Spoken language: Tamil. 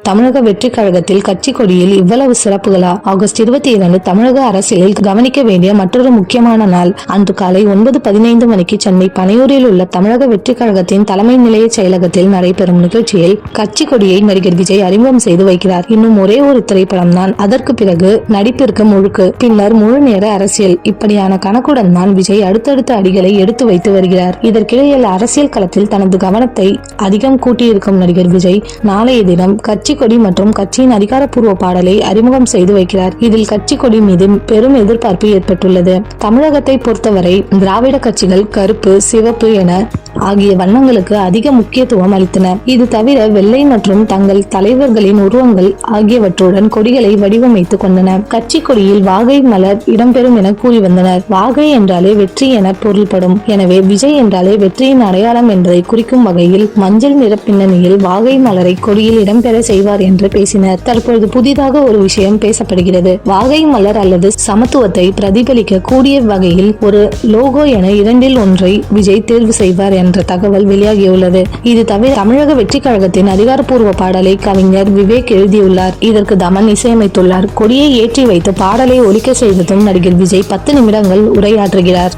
தமிழக வெற்றி கழகத்தில் கட்சி கொடியில் இவ்வளவு சிறப்புகளா? ஆகஸ்ட் 22 தமிழக அரசியலில் கவனிக்க வேண்டிய மற்றொரு முக்கியமான நாள். அன்று காலை 9:15 மணிக்கு சென்னை பனையூரில் உள்ள தமிழக வெற்றி கழகத்தின் தலைமை நிலைய செயலகத்தில் நடைபெறும் நிகழ்ச்சியில் கட்சி கொடியை நடிகர் விஜய் அறிமுகம் செய்து வைக்கிறார். இன்னும் ஒரே ஒரு திரைப்படம் தான், அதற்கு பிறகு நடிப்பிற்கு முழுக்கு, பின்னர் முழு நேர அரசியல், இப்படியான கணக்குடன் தான் விஜய் அடுத்தடுத்த அடிகளை எடுத்து வைத்து வருகிறார். இதற்கிடையில் அரசியல் களத்தில் தனது கவனத்தை அதிகம் கூட்டியிருக்கும் நடிகர் விஜய் நாளைய தினம் கட்சி கொடி மற்றும் கட்சியின் அதிகாரப்பூர்வ பாடலை அறிமுகம் செய்து வைக்கிறார். இதில் கட்சி கொடி மீது பெரும் எதிர்பார்ப்பு ஏற்பட்டுள்ளது. தமிழகத்தை பொறுத்தவரை திராவிட கட்சிகள் கருப்பு, சிவப்பு என ஆகிய வண்ணங்களுக்கு அதிக முக்கியத்துவம் அளித்தன. இது தவிர வெள்ளை மற்றும் தங்கள் தலைவர்களின் உருவங்கள் ஆகியவற்றுடன் கொடிகளை வடிவமைத்துக் கொண்டன. கட்சி கொடியில் வாகை மலர் இடம்பெறும் என கூறி வந்தனர். வாகை என்றாலே வெற்றி என பொருள்படும். எனவே விஜய் என்றாலே வெற்றியின் அடையாளம் என்பதை குறிக்கும் வகையில் மஞ்சள் நிற பின்னணியில் வாகை மலரை கொடியில் இடம்பெற செய்வார் என்று பேசினர். தற்பொழுது புதிதாக ஒரு விஷயம் பேசப்படுகிறது. வாகை மலர் அல்லது சமத்துவத்தை பிரதிபலிக்க கூடிய வகையில் ஒரு லோகோ என இரண்டில் ஒன்றை விஜய் தேர்வு செய்வார் என்ற தகவல் வெளியாகியுள்ளது. இது தவிர தமிழக வெற்றி கழகத்தின் அதிகாரப்பூர்வ பாடலை கவிஞர் விவேக் எழுதியுள்ளார். இதற்கு தமன் இசையமைத்துள்ளார். கொடியை ஏற்றி வைத்து பாடலை ஒலிக்க செய்ததும் நடிகர் விஜய் 10 நிமிடங்கள் உரையாற்றுகிறார்.